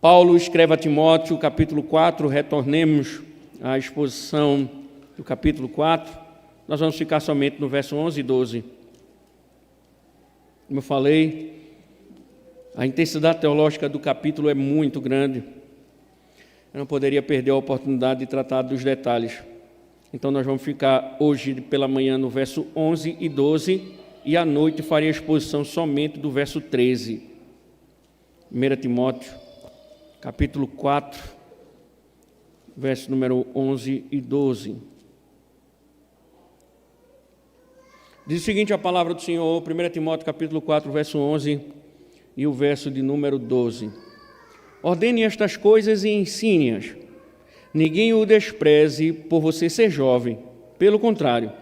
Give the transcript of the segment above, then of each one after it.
Paulo escreve a Timóteo, capítulo 4, retornemos à exposição do capítulo 4, nós vamos ficar somente no verso 11 e 12. Como eu falei, a intensidade teológica do capítulo é muito grande, eu não poderia perder a oportunidade de tratar dos detalhes. Então nós vamos ficar hoje pela manhã no verso 11 e 12, e à noite farei a exposição somente do verso 13. 1 Timóteo, capítulo 4, verso número 11 e 12. Diz o seguinte a palavra do Senhor, 1 Timóteo, capítulo 4, verso 11 e o verso de número 12. Ordene estas coisas e ensine-as. Ninguém o despreze por você ser jovem. Pelo contrário,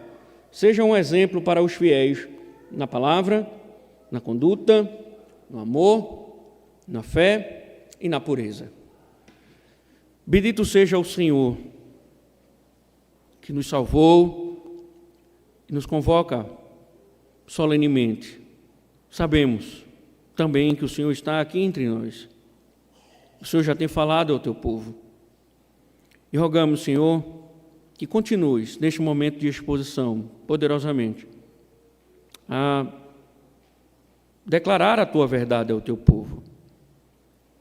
seja um exemplo para os fiéis na palavra, na conduta, no amor, na fé e na pureza. Bendito seja o Senhor, que nos salvou e nos convoca solenemente. Sabemos também que o Senhor está aqui entre nós. O Senhor já tem falado ao teu povo. E rogamos, Senhor, que continues neste momento de exposição, poderosamente, a declarar a tua verdade ao teu povo.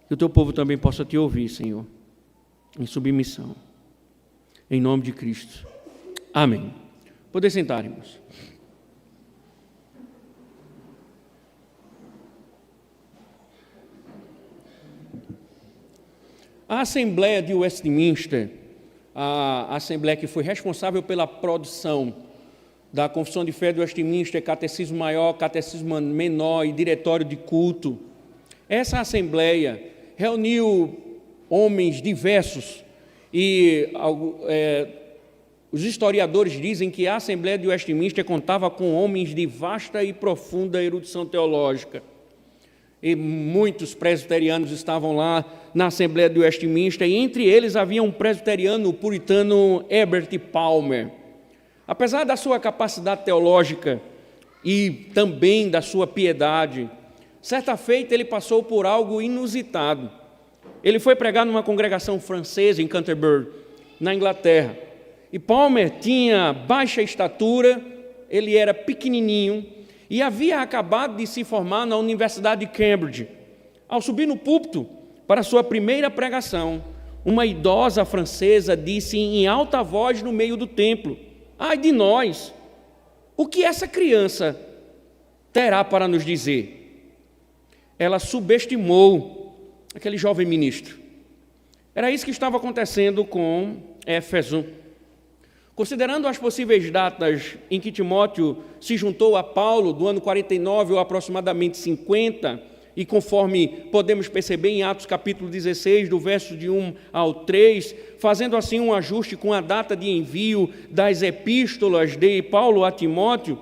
Que o teu povo também possa te ouvir, Senhor, em submissão. Em nome de Cristo. Amém. Poder sentar, irmãos. A Assembleia de Westminster, a Assembleia que foi responsável pela produção da Confissão de Fé de Westminster, Catecismo Maior, Catecismo Menor e Diretório de Culto, essa Assembleia reuniu homens diversos e os historiadores dizem que a Assembleia de Westminster contava com homens de vasta e profunda erudição teológica. E muitos presbiterianos estavam lá na Assembleia de Westminster, e entre eles havia um presbiteriano, o puritano Herbert Palmer. Apesar da sua capacidade teológica e também da sua piedade, certa feita ele passou por algo inusitado. Ele foi pregar numa congregação francesa em Canterbury, na Inglaterra. E Palmer tinha baixa estatura, ele era pequenininho, e havia acabado de se formar na Universidade de Cambridge. Ao subir no púlpito para sua primeira pregação, uma idosa francesa disse em alta voz no meio do templo: ai de nós, o que essa criança terá para nos dizer? Ela subestimou aquele jovem ministro. Era isso que estava acontecendo com Éfeso. Considerando as possíveis datas em que Timóteo se juntou a Paulo, do ano 49 ou aproximadamente 50, e conforme podemos perceber em Atos capítulo 16, do verso de 1 ao 3, fazendo assim um ajuste com a data de envio das epístolas de Paulo a Timóteo,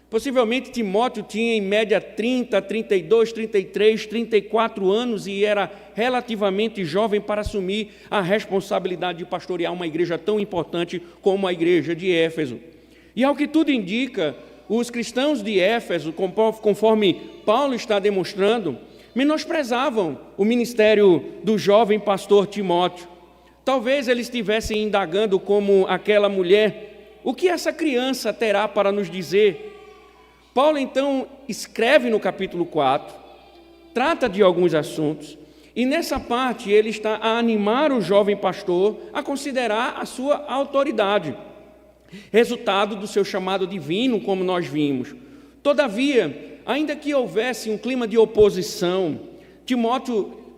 possivelmente Timóteo tinha em média 30, 32, 33, 34 anos e era relativamente jovem para assumir a responsabilidade de pastorear uma igreja tão importante como a igreja de Éfeso. E ao que tudo indica, os cristãos de Éfeso, conforme Paulo está demonstrando, menosprezavam o ministério do jovem pastor Timóteo. Talvez eles estivessem indagando como aquela mulher: o que essa criança terá para nos dizer? Paulo então escreve no capítulo 4, trata de alguns assuntos, e nessa parte ele está a animar o jovem pastor a considerar a sua autoridade, resultado do seu chamado divino, como nós vimos. Todavia, ainda que houvesse um clima de oposição,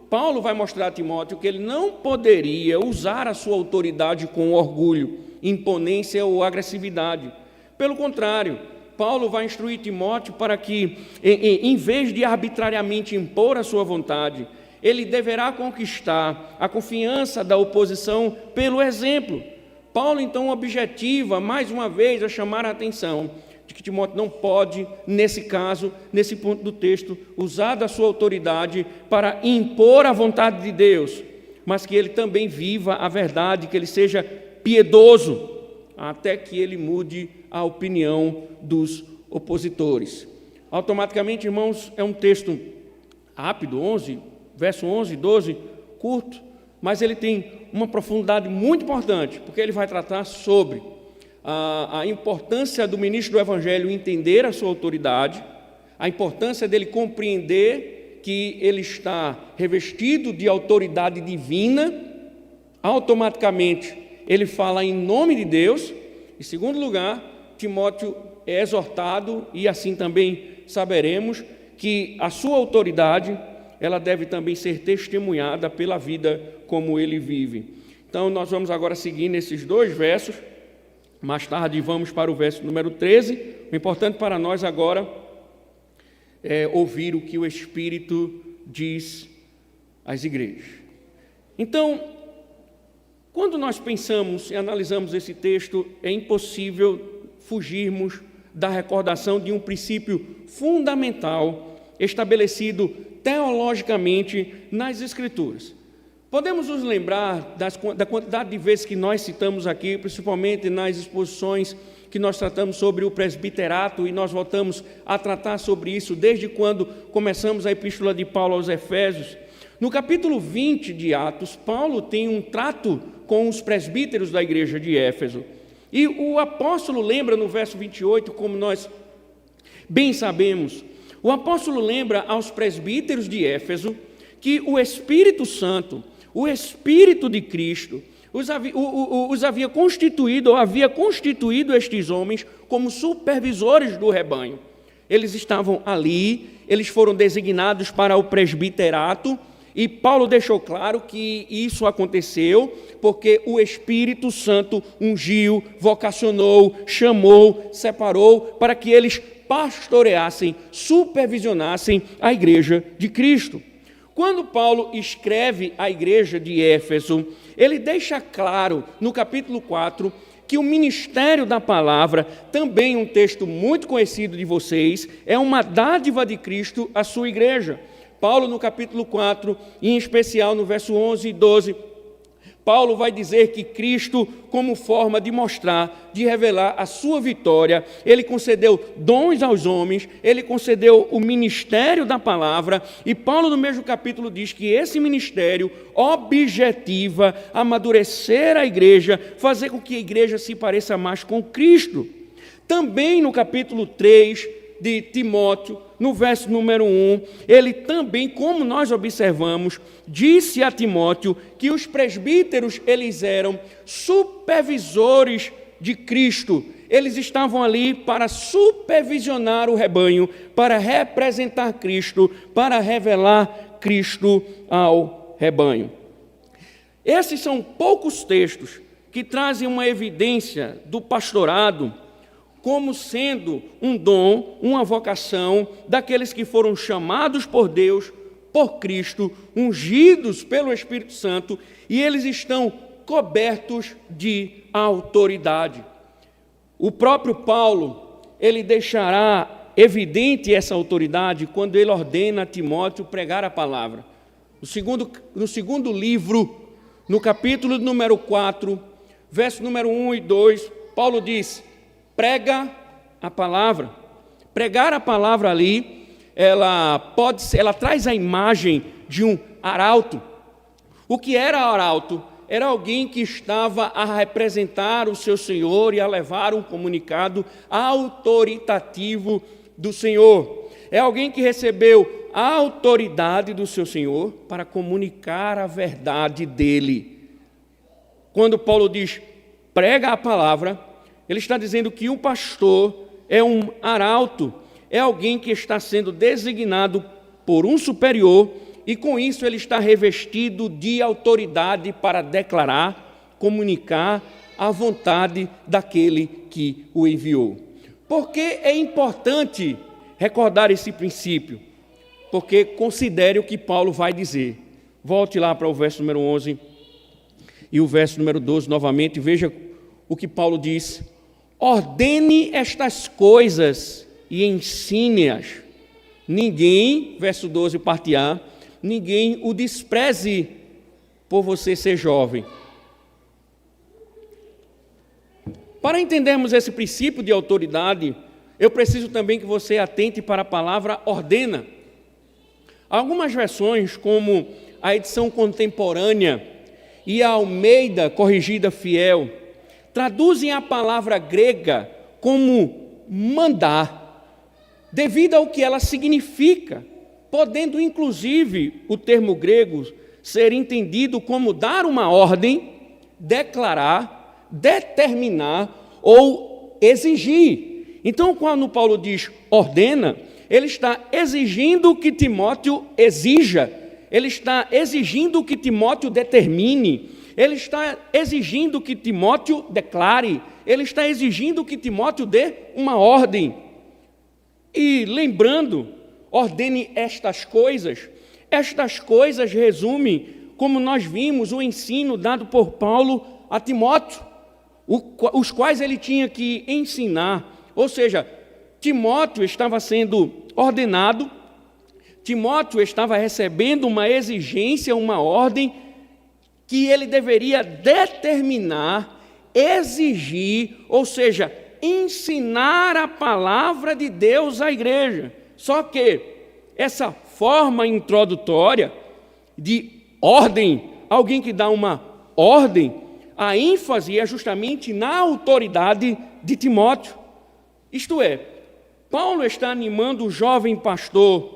Paulo vai mostrar a Timóteo que ele não poderia usar a sua autoridade com orgulho, imponência ou agressividade. Pelo contrário, Paulo vai instruir Timóteo para que, em vez de arbitrariamente impor a sua vontade, ele deverá conquistar a confiança da oposição pelo exemplo. Paulo, então, objetiva, mais uma vez, a chamar a atenção de que Timóteo não pode, nesse caso, nesse ponto do texto, usar da sua autoridade para impor a vontade de Deus, mas que ele também viva a verdade, que ele seja piedoso, até que ele mude a opinião dos opositores. Automaticamente, irmãos, é um texto rápido, verso 11 e 12, curto, mas ele tem uma profundidade muito importante, porque ele vai tratar sobre a importância do ministro do Evangelho entender a sua autoridade, a importância dele compreender que ele está revestido de autoridade divina, automaticamente ele fala em nome de Deus. Em segundo lugar, Timóteo é exortado, e assim também saberemos que a sua autoridade, ela deve também ser testemunhada pela vida como ele vive. Então, nós vamos agora seguir nesses 2 versos, mais tarde vamos para o verso número 13. O importante para nós agora é ouvir o que o Espírito diz às igrejas. Então, quando nós pensamos e analisamos esse texto, é impossível fugirmos da recordação de um princípio fundamental estabelecido teologicamente nas Escrituras. Podemos nos lembrar da quantidade de vezes que nós citamos aqui, principalmente nas exposições que nós tratamos sobre o presbiterato, e nós voltamos a tratar sobre isso desde quando começamos a epístola de Paulo aos Efésios. No capítulo 20 de Atos, Paulo tem um trato com os presbíteros da igreja de Éfeso. E o apóstolo lembra no verso 28, como nós bem sabemos, o apóstolo lembra aos presbíteros de Éfeso que o Espírito Santo, o Espírito de Cristo, os havia constituído, ou havia constituído estes homens como supervisores do rebanho. Eles estavam ali, eles foram designados para o presbiterato, e Paulo deixou claro que isso aconteceu porque o Espírito Santo ungiu, vocacionou, chamou, separou para que eles pastoreassem, supervisionassem a igreja de Cristo. Quando Paulo escreve à igreja de Éfeso, ele deixa claro no capítulo 4 que o ministério da palavra, também um texto muito conhecido de vocês, é uma dádiva de Cristo à sua igreja. Paulo, no capítulo 4, em especial no verso 11 e 12, Paulo vai dizer que Cristo, como forma de mostrar, de revelar a sua vitória, ele concedeu dons aos homens, ele concedeu o ministério da palavra, e Paulo, no mesmo capítulo, diz que esse ministério objetiva amadurecer a igreja, fazer com que a igreja se pareça mais com Cristo. Também no capítulo 3 de Timóteo, no verso número 1, ele também, como nós observamos, disse a Timóteo que os presbíteros, eles eram supervisores de Cristo. Eles estavam ali para supervisionar o rebanho, para representar Cristo, para revelar Cristo ao rebanho. Esses são poucos textos que trazem uma evidência do pastorado como sendo um dom, uma vocação daqueles que foram chamados por Deus, por Cristo, ungidos pelo Espírito Santo, e eles estão cobertos de autoridade. O próprio Paulo, ele deixará evidente essa autoridade quando ele ordena a Timóteo pregar a palavra. No segundo livro, no capítulo número 4, verso número 1 e 2, Paulo diz: prega a palavra. Pregar a palavra ali, ela traz a imagem de um arauto. O que era arauto? Era alguém que estava a representar o seu Senhor e a levar um comunicado autoritativo do Senhor. É alguém que recebeu a autoridade do seu Senhor para comunicar a verdade dele. Quando Paulo diz prega a palavra, ele está dizendo que o pastor é um arauto, é alguém que está sendo designado por um superior, e com isso ele está revestido de autoridade para declarar, comunicar a vontade daquele que o enviou. Por que é importante recordar esse princípio? Porque considere o que Paulo vai dizer. Volte lá para o verso número 11 e o verso número 12 novamente, veja o que Paulo diz: ordene estas coisas e ensine-as. Ninguém, verso 12, parte A, ninguém o despreze por você ser jovem. Para entendermos esse princípio de autoridade, eu preciso também que você atente para a palavra ordena. Algumas versões, como a edição contemporânea e a Almeida Corrigida Fiel traduzem a palavra grega como mandar, devido ao que ela significa, podendo inclusive o termo grego ser entendido como dar uma ordem, declarar, determinar ou exigir. Então, quando Paulo diz ordena, ele está exigindo que Timóteo exija, ele está exigindo que Timóteo determine, ele está exigindo que Timóteo declare, ele está exigindo que Timóteo dê uma ordem. E lembrando, ordene estas coisas resumem, como nós vimos, o ensino dado por Paulo a Timóteo, os quais ele tinha que ensinar. Ou seja, Timóteo estava sendo ordenado, Timóteo estava recebendo uma exigência, uma ordem, que ele deveria determinar, exigir, ou seja, ensinar a palavra de Deus à igreja. Só que essa forma introdutória de ordem, alguém que dá uma ordem, a ênfase é justamente na autoridade de Timóteo. Isto é, Paulo está animando o jovem pastor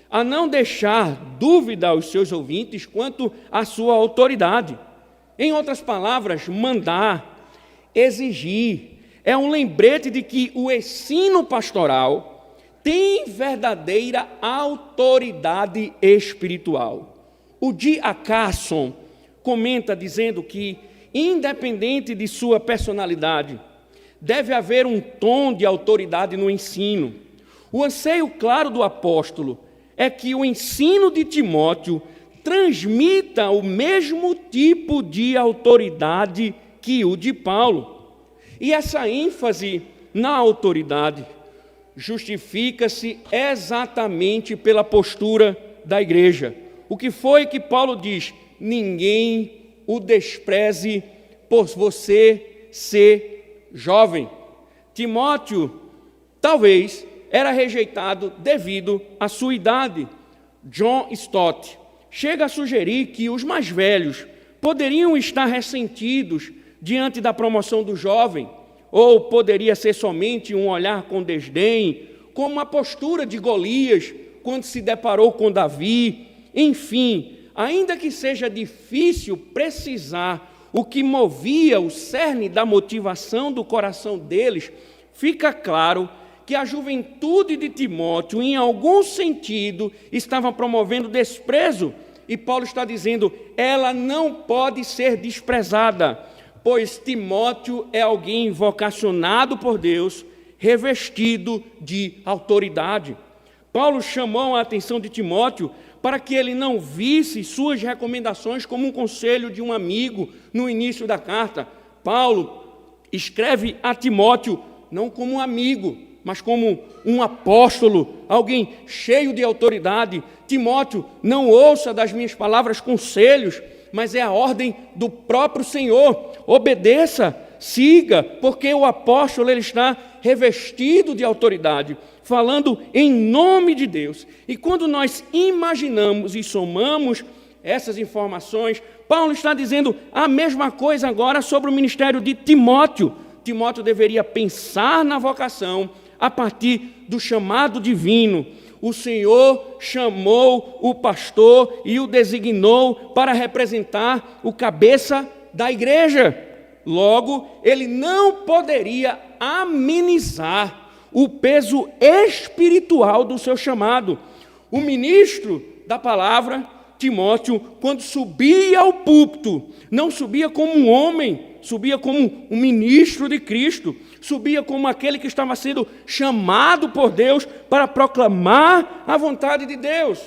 a não deixar dúvida aos seus ouvintes quanto à sua autoridade. Em outras palavras, mandar, exigir, é um lembrete de que o ensino pastoral tem verdadeira autoridade espiritual. O D. A. Carson comenta dizendo que, independente de sua personalidade, deve haver um tom de autoridade no ensino. O anseio claro do apóstolo é que o ensino de Timóteo transmita o mesmo tipo de autoridade que o de Paulo. E essa ênfase na autoridade justifica-se exatamente pela postura da igreja. O que foi que Paulo diz? Ninguém o despreze por você ser jovem. Timóteo, talvez, era rejeitado devido à sua idade. John Stott chega a sugerir que os mais velhos poderiam estar ressentidos diante da promoção do jovem, ou poderia ser somente um olhar com desdém, como a postura de Golias quando se deparou com Davi. Enfim, ainda que seja difícil precisar o que movia o cerne da motivação do coração deles, fica claro que a juventude de Timóteo, em algum sentido, estava promovendo desprezo. E Paulo está dizendo, ela não pode ser desprezada, pois Timóteo é alguém vocacionado por Deus, revestido de autoridade. Paulo chamou a atenção de Timóteo para que ele não visse suas recomendações como um conselho de um amigo no início da carta. Paulo escreve a Timóteo não como um amigo, mas como um apóstolo, alguém cheio de autoridade. Timóteo, não ouça das minhas palavras conselhos, mas é a ordem do próprio Senhor. Obedeça, siga, porque o apóstolo ele está revestido de autoridade, falando em nome de Deus. E quando nós imaginamos e somamos essas informações, Paulo está dizendo a mesma coisa agora sobre o ministério de Timóteo. Timóteo deveria pensar na vocação a partir do chamado divino. O Senhor chamou o pastor e o designou para representar o cabeça da igreja. Logo, ele não poderia amenizar o peso espiritual do seu chamado. O ministro da palavra, Timóteo, quando subia ao púlpito, não subia como um homem, subia como um ministro de Cristo, subia como aquele que estava sendo chamado por Deus para proclamar a vontade de Deus.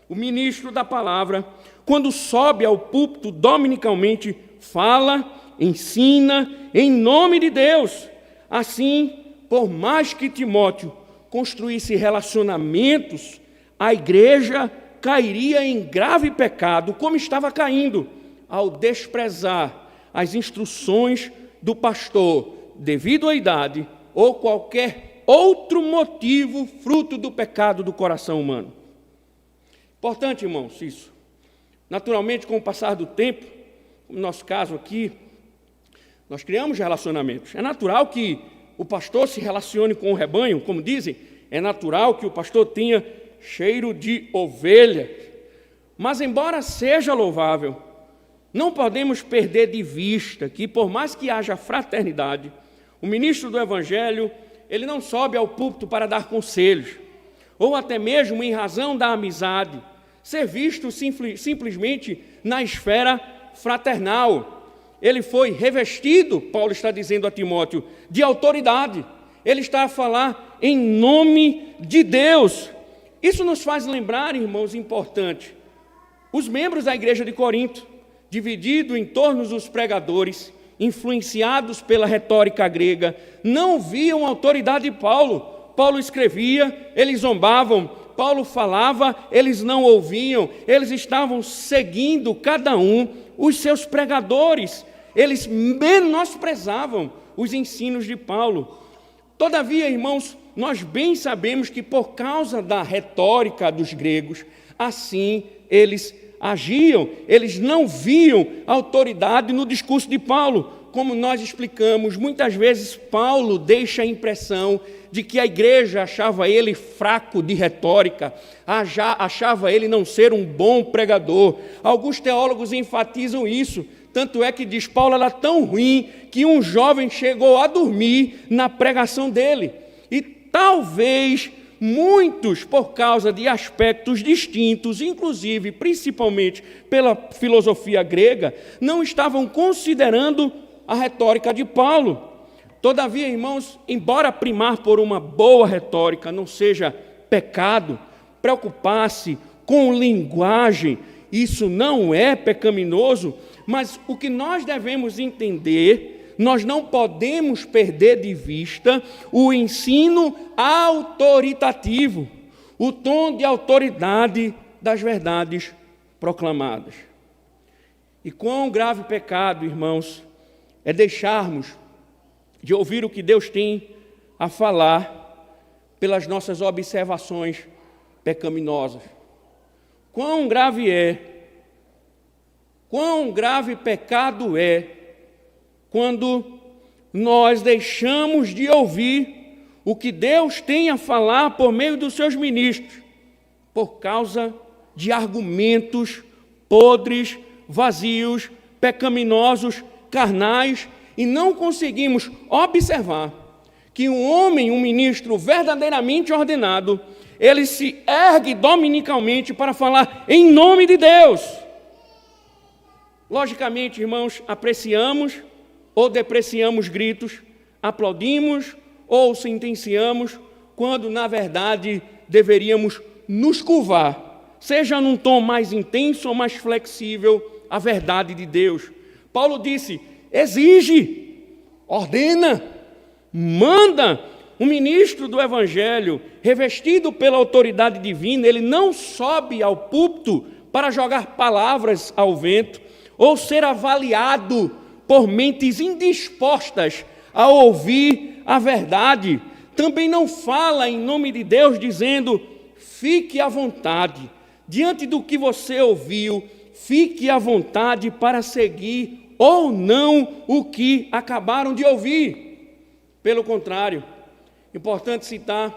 O ministro da palavra, quando sobe ao púlpito dominicalmente, fala, ensina em nome de Deus. Assim, por mais que Timóteo construísse relacionamentos, a igreja cairia em grave pecado, como estava caindo, ao desprezar as instruções do pastor, devido à idade ou qualquer outro motivo fruto do pecado do coração humano. Importante, irmãos, isso. Naturalmente, com o passar do tempo, no nosso caso aqui, nós criamos relacionamentos. É natural que o pastor se relacione com o rebanho, como dizem, é natural que o pastor tenha cheiro de ovelha. Mas, embora seja louvável, não podemos perder de vista que, por mais que haja fraternidade, o ministro do Evangelho, ele não sobe ao púlpito para dar conselhos, ou até mesmo em razão da amizade, ser visto simplesmente na esfera fraternal. Ele foi revestido, Paulo está dizendo a Timóteo, de autoridade. Ele está a falar em nome de Deus. Isso nos faz lembrar, irmãos, importante, os membros da igreja de Corinto, dividido em torno dos pregadores, influenciados pela retórica grega, não viam a autoridade de Paulo. Paulo escrevia, eles zombavam, Paulo falava, eles não ouviam, eles estavam seguindo cada um os seus pregadores, eles menosprezavam os ensinos de Paulo. Todavia, irmãos, nós bem sabemos que por causa da retórica dos gregos, assim eles agiam, eles não viam autoridade no discurso de Paulo. Como nós explicamos, muitas vezes Paulo deixa a impressão de que a igreja achava ele fraco de retórica, achava ele não ser um bom pregador. Alguns teólogos enfatizam isso, tanto é que diz Paulo era tão ruim que um jovem chegou a dormir na pregação dele. E talvez muitos, por causa de aspectos distintos, inclusive, principalmente pela filosofia grega, não estavam considerando a retórica de Paulo. Todavia, irmãos, embora primar por uma boa retórica não seja pecado, preocupar-se com linguagem, isso não é pecaminoso, mas o que nós devemos entender, nós não podemos perder de vista o ensino autoritativo, o tom de autoridade das verdades proclamadas. E quão grave pecado, irmãos, é deixarmos de ouvir o que Deus tem a falar pelas nossas observações pecaminosas. Quão grave pecado é quando nós deixamos de ouvir o que Deus tem a falar por meio dos seus ministros, por causa de argumentos podres, vazios, pecaminosos, carnais, e não conseguimos observar que um homem, um ministro verdadeiramente ordenado, ele se ergue dominicalmente para falar em nome de Deus. Logicamente, irmãos, apreciamos ou depreciamos gritos, aplaudimos ou sentenciamos, quando na verdade deveríamos nos curvar, seja num tom mais intenso ou mais flexível, a verdade de Deus. Paulo disse: exige, ordena, manda. Um ministro do Evangelho, revestido pela autoridade divina, ele não sobe ao púlpito para jogar palavras ao vento ou ser avaliado por mentes indispostas a ouvir a verdade. Também não fala em nome de Deus dizendo: fique à vontade, diante do que você ouviu, fique à vontade para seguir ou não o que acabaram de ouvir. Pelo contrário, importante citar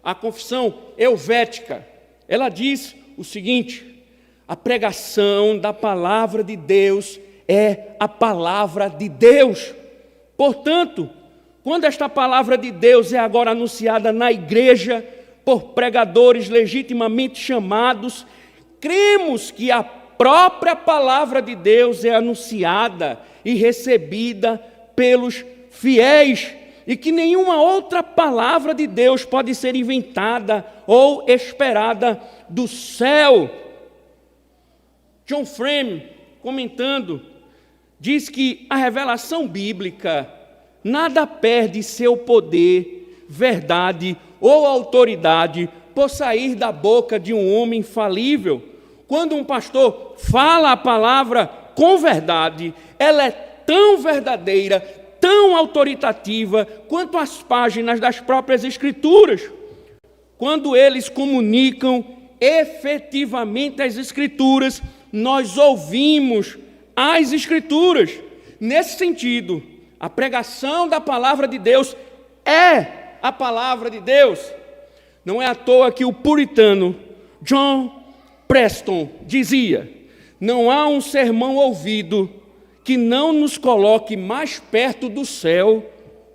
a confissão helvética. Ela diz o seguinte: a pregação da palavra de Deus é a palavra de Deus. Portanto, quando esta palavra de Deus é agora anunciada na igreja por pregadores legitimamente chamados, cremos que a própria palavra de Deus é anunciada e recebida pelos fiéis, e que nenhuma outra palavra de Deus pode ser inventada ou esperada do céu. John Frame, comentando, diz que a revelação bíblica nada perde seu poder, verdade ou autoridade por sair da boca de um homem falível. Quando um pastor fala a palavra com verdade, ela é tão verdadeira, tão autoritativa, quanto as páginas das próprias Escrituras. Quando eles comunicam efetivamente as Escrituras, nós ouvimos as Escrituras. Nesse sentido, a pregação da palavra de Deus é a palavra de Deus. Não é à toa que o puritano John Preston dizia: não há um sermão ouvido que não nos coloque mais perto do céu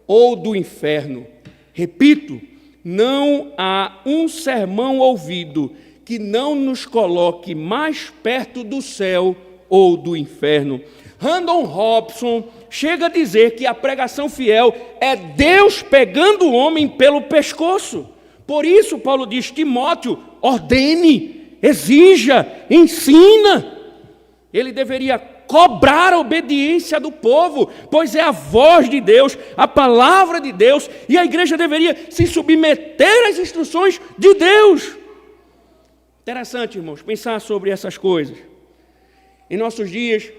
ou do inferno. Repito, não há um sermão ouvido que não nos coloque mais perto do céu ou do inferno. Randall Robson chega a dizer que a pregação fiel é Deus pegando o homem pelo pescoço. Por isso, Paulo diz: Timóteo, ordene, exija, ensina. Ele deveria cobrar a obediência do povo, pois é a voz de Deus, a palavra de Deus, e a igreja deveria se submeter às instruções de Deus. Interessante, irmãos, pensar sobre essas coisas. Em nossos dias,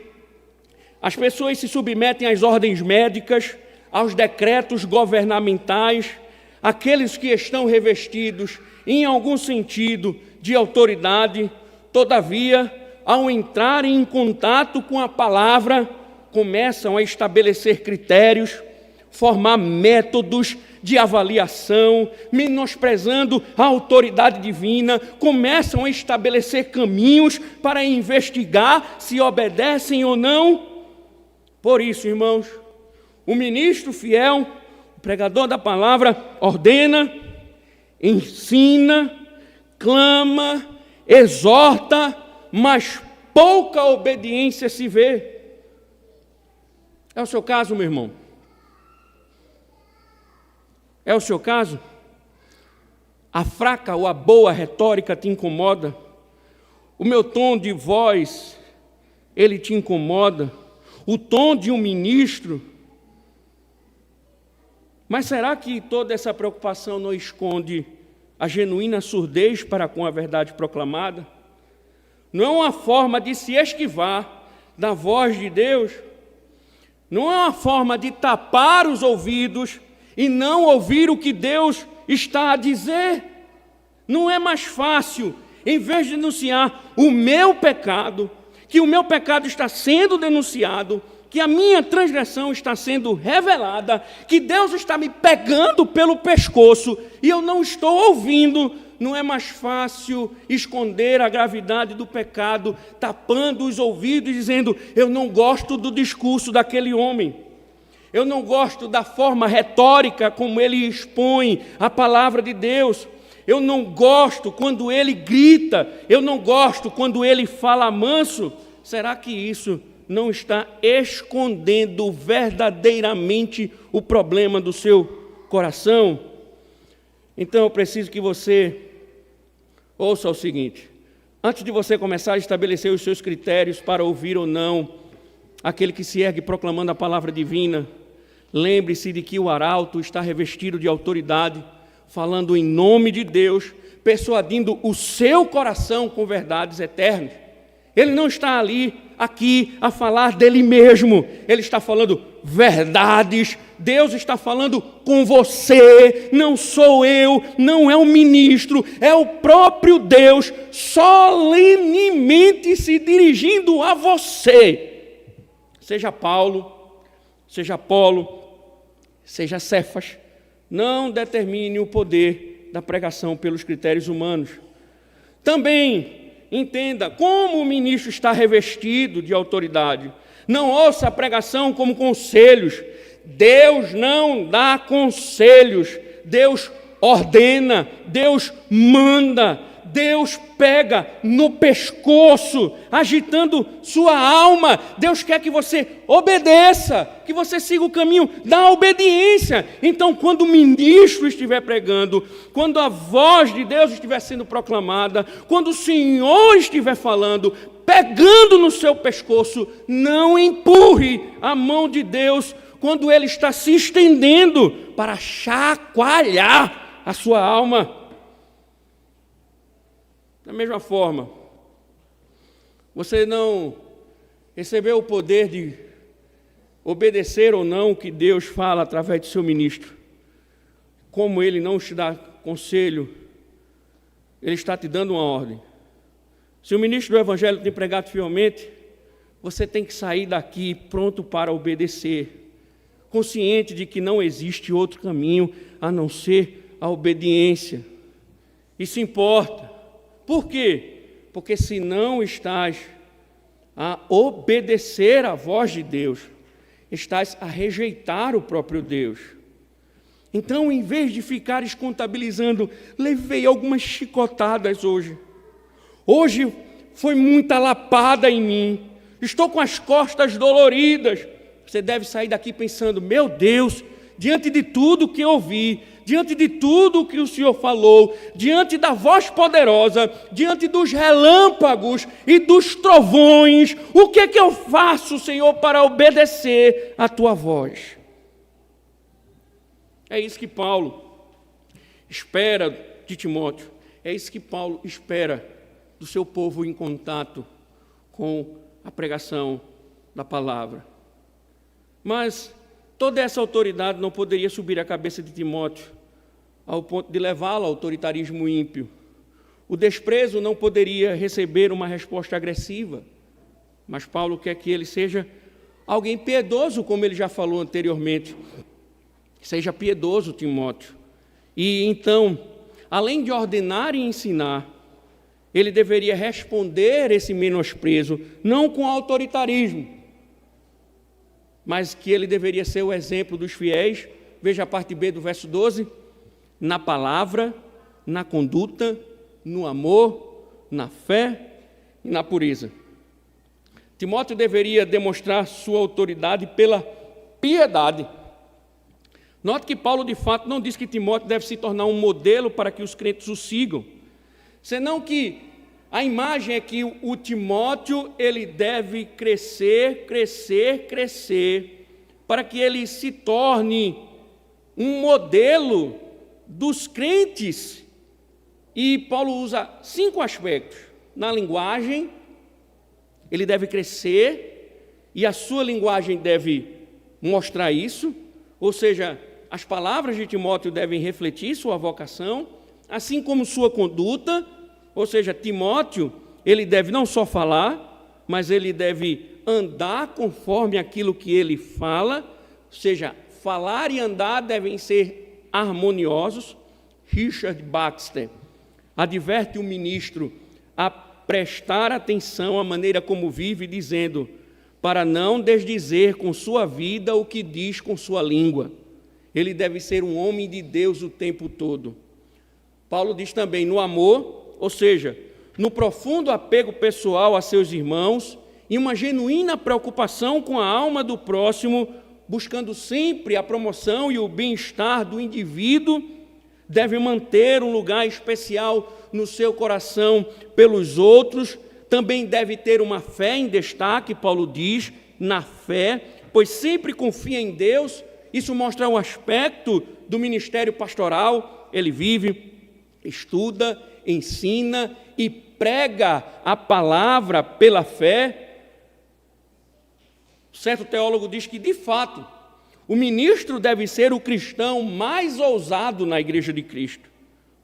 as pessoas se submetem às ordens médicas, aos decretos governamentais, aqueles que estão revestidos, em algum sentido, de autoridade. Todavia, ao entrarem em contato com a palavra, começam a estabelecer critérios, formar métodos de avaliação, menosprezando a autoridade divina, começam a estabelecer caminhos para investigar se obedecem ou não. Por isso, irmãos, o ministro fiel, o pregador da palavra, ordena, ensina, clama, exorta, mas pouca obediência se vê. É o seu caso, meu irmão? É o seu caso? A fraca ou a boa retórica te incomoda? O meu tom de voz, ele te incomoda? O tom de um ministro? Mas será que toda essa preocupação não esconde a genuína surdez para com a verdade proclamada? Não é uma forma de se esquivar da voz de Deus? Não é uma forma de tapar os ouvidos e não ouvir o que Deus está a dizer? Não é mais fácil, em vez de denunciar o meu pecado, que o meu pecado está sendo denunciado, que a minha transgressão está sendo revelada, que Deus está me pegando pelo pescoço e eu não estou ouvindo? Não é mais fácil esconder a gravidade do pecado, tapando os ouvidos e dizendo: eu não gosto do discurso daquele homem, eu não gosto da forma retórica como ele expõe a palavra de Deus, eu não gosto quando ele grita, eu não gosto quando ele fala manso? Será que isso não está escondendo verdadeiramente o problema do seu coração? Então eu preciso que você ouça o seguinte: antes de você começar a estabelecer os seus critérios para ouvir ou não aquele que se ergue proclamando a palavra divina, lembre-se de que o arauto está revestido de autoridade, falando em nome de Deus, persuadindo o seu coração com verdades eternas. Ele não está aqui a falar dele mesmo, ele está falando verdades. Deus está falando com você, não sou eu, não é o ministro, é o próprio Deus solenemente se dirigindo a você. Seja Paulo, seja Apolo, seja Cefas, não determine o poder da pregação pelos critérios humanos. Também entenda como o ministro está revestido de autoridade. Não ouça a pregação como conselhos. Deus não dá conselhos, Deus ordena, Deus manda, Deus pega no pescoço, agitando sua alma. Deus quer que você obedeça, que você siga o caminho da obediência. Então, quando o ministro estiver pregando, quando a voz de Deus estiver sendo proclamada, quando o Senhor estiver falando, pegando no seu pescoço, não empurre a mão de Deus quando Ele está se estendendo para chacoalhar a sua alma. Da mesma forma, você não recebeu o poder de obedecer ou não o que Deus fala através do seu ministro. Como Ele não te dá conselho, Ele está te dando uma ordem. Se o ministro do Evangelho tem pregado fielmente, você tem que sair daqui pronto para obedecer, consciente de que não existe outro caminho a não ser a obediência. Isso importa. Por quê? Porque se não estás a obedecer à voz de Deus, estás a rejeitar o próprio Deus. Então, em vez de ficares contabilizando, levei algumas chicotadas hoje. Hoje foi muita lapada em mim. Estou com as costas doloridas. Você deve sair daqui pensando, meu Deus, diante de tudo que ouvi, diante de tudo que o Senhor falou, diante da voz poderosa, diante dos relâmpagos e dos trovões, o que é que eu faço, Senhor, para obedecer a Tua voz? É isso que Paulo espera de Timóteo, é isso que Paulo espera do seu povo em contato com a pregação da palavra. Mas toda essa autoridade não poderia subir à cabeça de Timóteo ao ponto de levá-lo ao autoritarismo ímpio. O desprezo não poderia receber uma resposta agressiva, mas Paulo quer que ele seja alguém piedoso, como ele já falou anteriormente. Seja piedoso, Timóteo. E então, além de ordenar e ensinar, ele deveria responder esse menosprezo, não com autoritarismo, mas que ele deveria ser o exemplo dos fiéis. Veja a parte B do verso 12. Na palavra, na conduta, no amor, na fé e na pureza. Timóteo deveria demonstrar sua autoridade pela piedade. Note que Paulo, de fato, não diz que Timóteo deve se tornar um modelo para que os crentes o sigam, senão que a imagem é que o Timóteo, ele deve crescer, para que ele se torne um modelo dos crentes. E Paulo usa 5 aspectos. Na linguagem, ele deve crescer, e a sua linguagem deve mostrar isso, ou seja, as palavras de Timóteo devem refletir sua vocação, assim como sua conduta, ou seja, Timóteo, ele deve não só falar, mas ele deve andar conforme aquilo que ele fala, ou seja, falar e andar devem ser harmoniosos. Richard Baxter adverte o ministro a prestar atenção à maneira como vive, dizendo, para não desdizer com sua vida o que diz com sua língua. Ele deve ser um homem de Deus o tempo todo. Paulo diz também no amor, ou seja, no profundo apego pessoal a seus irmãos e uma genuína preocupação com a alma do próximo, buscando sempre a promoção e o bem-estar do indivíduo, deve manter um lugar especial no seu coração pelos outros. Também deve ter uma fé em destaque, Paulo diz, na fé, pois sempre confia em Deus. Isso mostra um aspecto do ministério pastoral. Ele vive, estuda, ensina e prega a palavra pela fé. Certo teólogo diz que, de fato, o ministro deve ser o cristão mais ousado na igreja de Cristo.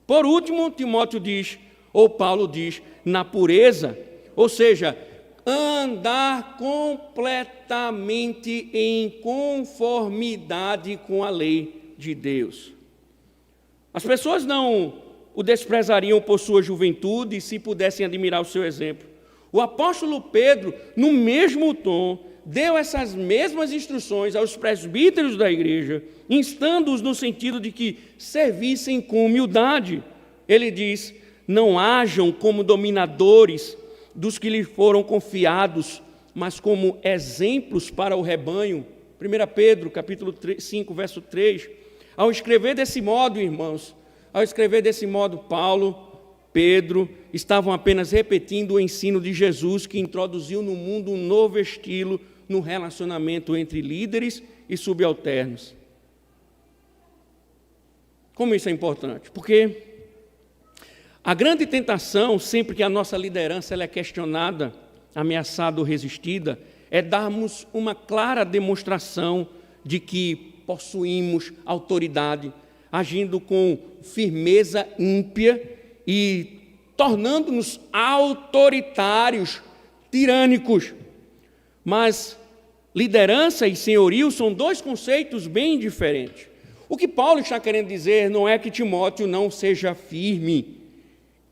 Por último, Timóteo diz, ou Paulo diz, na pureza, ou seja, andar completamente em conformidade com a lei de Deus. As pessoas não o desprezariam por sua juventude se pudessem admirar o seu exemplo. O apóstolo Pedro, no mesmo tom, deu essas mesmas instruções aos presbíteros da igreja, instando-os no sentido de que servissem com humildade. Ele diz, não hajam como dominadores dos que lhes foram confiados, mas como exemplos para o rebanho. 1 Pedro, capítulo 5, verso 3. Ao escrever desse modo, irmãos, Paulo, Pedro, estavam apenas repetindo o ensino de Jesus, que introduziu no mundo um novo estilo no relacionamento entre líderes e subalternos. Como isso é importante? Porque a grande tentação, sempre que a nossa liderança ela é questionada, ameaçada ou resistida, é darmos uma clara demonstração de que possuímos autoridade, agindo com firmeza ímpia e tornando-nos autoritários, tirânicos. Mas liderança e senhorio são dois conceitos bem diferentes. O que Paulo está querendo dizer não é que Timóteo não seja firme.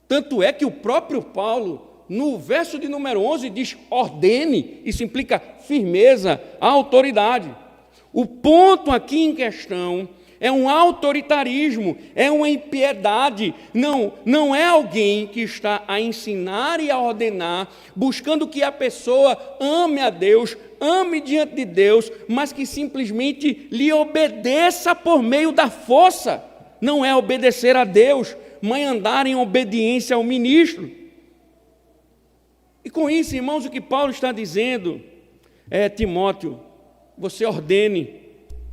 Tanto é que o próprio Paulo, no verso de número 11, diz ordene. Isso implica firmeza, autoridade. O ponto aqui em questão é um autoritarismo, é uma impiedade. Não é alguém que está a ensinar e a ordenar, buscando que a pessoa ame a Deus, ame diante de Deus, mas que simplesmente lhe obedeça por meio da força. Não é obedecer a Deus, mas andar em obediência ao ministro. E com isso, irmãos, o que Paulo está dizendo é: Timóteo, você ordene,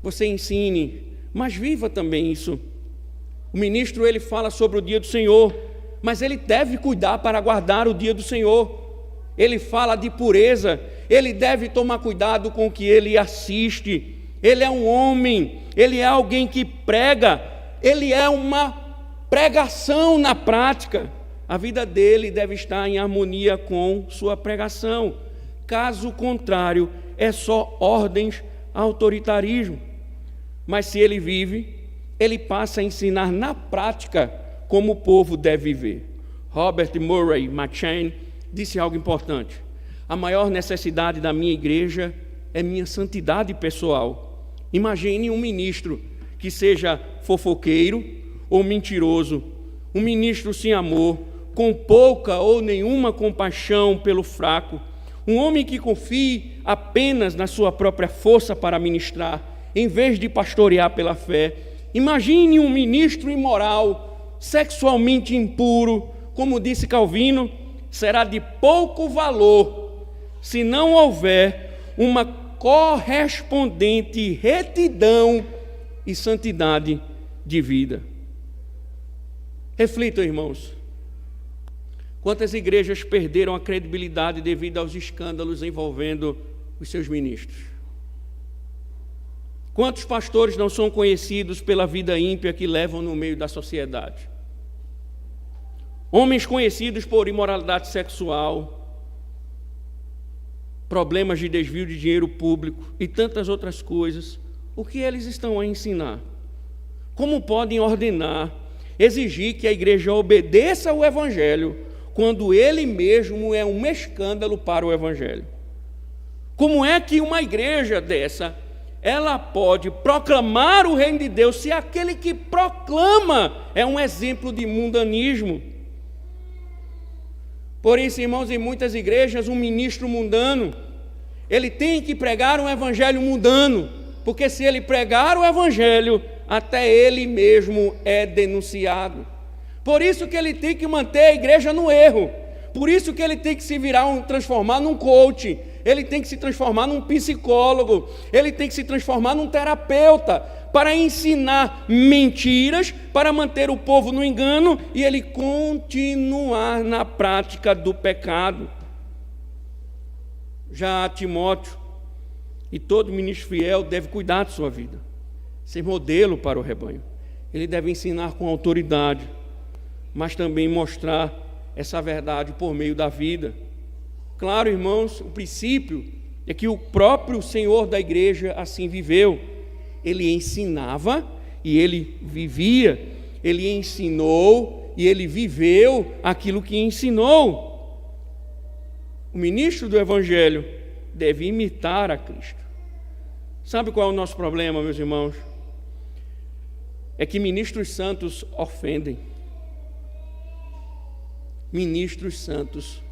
você ensine, mas viva também isso. O ministro, ele fala sobre o dia do Senhor, mas ele deve cuidar para guardar o dia do Senhor. Ele fala de pureza, ele deve tomar cuidado com o que ele assiste. Ele é um homem, ele é alguém que prega, ele é uma pregação na prática. A vida dele deve estar em harmonia com sua pregação. Caso contrário, é só ordens, autoritarismo. Mas se ele vive, ele passa a ensinar na prática como o povo deve viver. Robert Murray McCheyne disse algo importante: a maior necessidade da minha igreja é minha santidade pessoal. Imagine um ministro que seja fofoqueiro ou mentiroso, um ministro sem amor, com pouca ou nenhuma compaixão pelo fraco, um homem que confie apenas na sua própria força para ministrar, em vez de pastorear pela fé. Imagine um ministro imoral, sexualmente impuro, como disse Calvino, será de pouco valor se não houver uma correspondente retidão e santidade de vida. Reflitam, irmãos, quantas igrejas perderam a credibilidade devido aos escândalos envolvendo os seus ministros? Quantos pastores não são conhecidos pela vida ímpia que levam no meio da sociedade? Homens conhecidos por imoralidade sexual, problemas de desvio de dinheiro público e tantas outras coisas. O que eles estão a ensinar? Como podem ordenar, exigir que a igreja obedeça ao Evangelho, quando ele mesmo é um escândalo para o Evangelho? Como é que uma igreja dessa, ela pode proclamar o reino de Deus, se aquele que proclama é um exemplo de mundanismo? Por isso, irmãos, em muitas igrejas, um ministro mundano, ele tem que pregar um evangelho mundano, porque se ele pregar o evangelho, até ele mesmo é denunciado. Por isso que ele tem que manter a igreja no erro. Por isso que ele tem que se transformar num coach, ele tem que se transformar num psicólogo, ele tem que se transformar num terapeuta, para ensinar mentiras, para manter o povo no engano e ele continuar na prática do pecado. Já Timóteo e todo ministro fiel deve cuidar de sua vida, ser modelo para o rebanho. Ele deve ensinar com autoridade, mas também mostrar essa verdade por meio da vida. Claro, irmãos, o princípio é que o próprio Senhor da igreja assim viveu. Ele ensinava e ele vivia, ele ensinou e ele viveu aquilo que ensinou. O ministro do Evangelho deve imitar a Cristo. Sabe qual é o nosso problema, meus irmãos? É que ministros santos ofendem. Ministros santos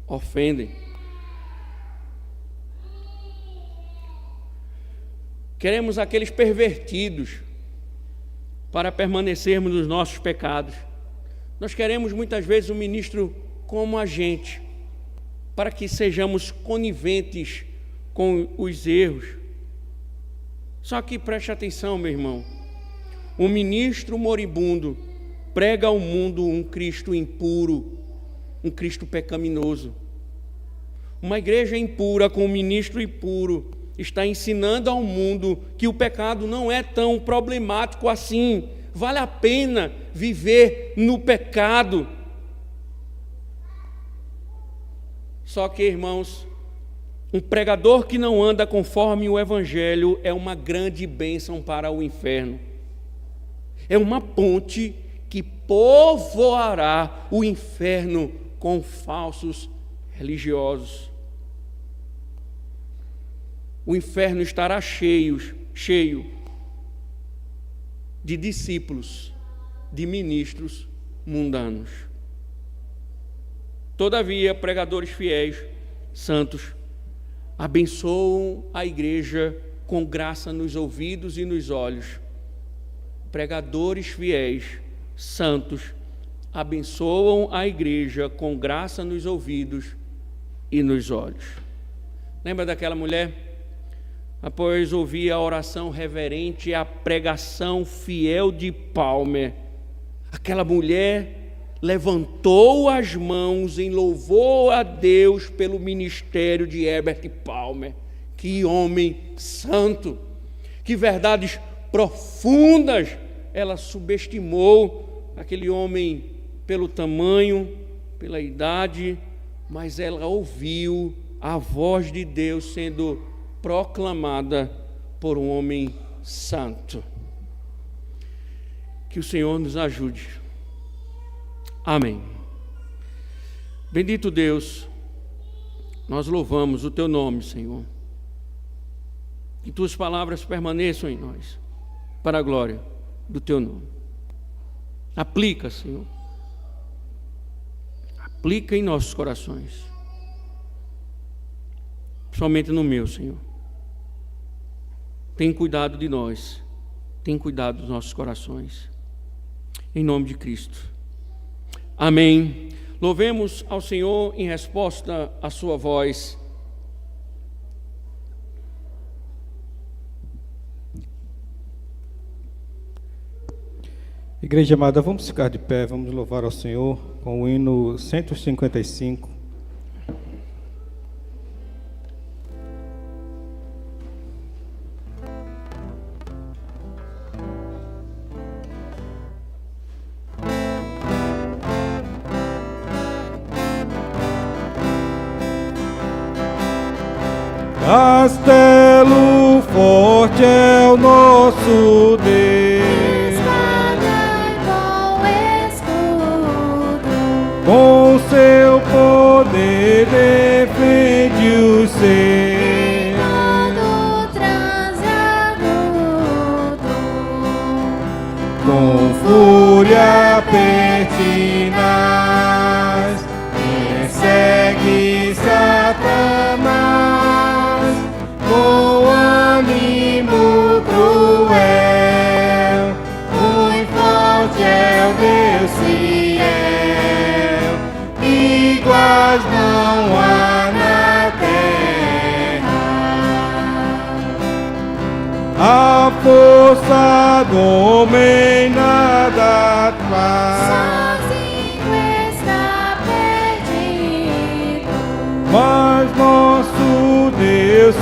ofendem. Queremos aqueles pervertidos para permanecermos nos nossos pecados. Nós queremos muitas vezes um ministro como a gente, para que sejamos coniventes com os erros. Só que preste atenção, meu irmão, um ministro moribundo prega ao mundo um Cristo impuro, um Cristo pecaminoso. Uma igreja impura com um ministro impuro está ensinando ao mundo que o pecado não é tão problemático assim. Vale a pena viver no pecado. Só que, irmãos, um pregador que não anda conforme o Evangelho é uma grande bênção para o inferno. É uma ponte que povoará o inferno com falsos religiosos. O inferno estará cheio de discípulos, de ministros mundanos. Todavia, pregadores fiéis, santos, abençoam a igreja com graça nos ouvidos e nos olhos. Pregadores fiéis, santos, abençoam a igreja com graça nos ouvidos e nos olhos. Lembra daquela mulher? Após ouvir a oração reverente e a pregação fiel de Palmer, aquela mulher levantou as mãos em louvor a Deus pelo ministério de Herbert Palmer. Que homem santo! Que verdades profundas! Ela subestimou aquele homem pelo tamanho, pela idade, mas ela ouviu a voz de Deus sendo proclamada por um homem santo. Que o Senhor nos ajude. Amém. Bendito Deus, nós louvamos o Teu nome, Senhor. Que Tuas palavras permaneçam em nós, para a glória do Teu nome. Aplica, Senhor. Aplica em nossos corações. Somente no meu, Senhor. Tem cuidado de nós. Tem cuidado dos nossos corações. Em nome de Cristo. Amém. Louvemos ao Senhor em resposta à sua voz. Igreja amada, vamos ficar de pé, vamos louvar ao Senhor com o hino 155. Castelo forte é o nosso Deus, com seu poder defende os seus, com fúria pertinaz, persegue Satanás, com ânimo cruel, muito forte é o Deus fiel, iguais não há na terra. A força do homem nada faz, sozinho está perdido, mas nosso Deus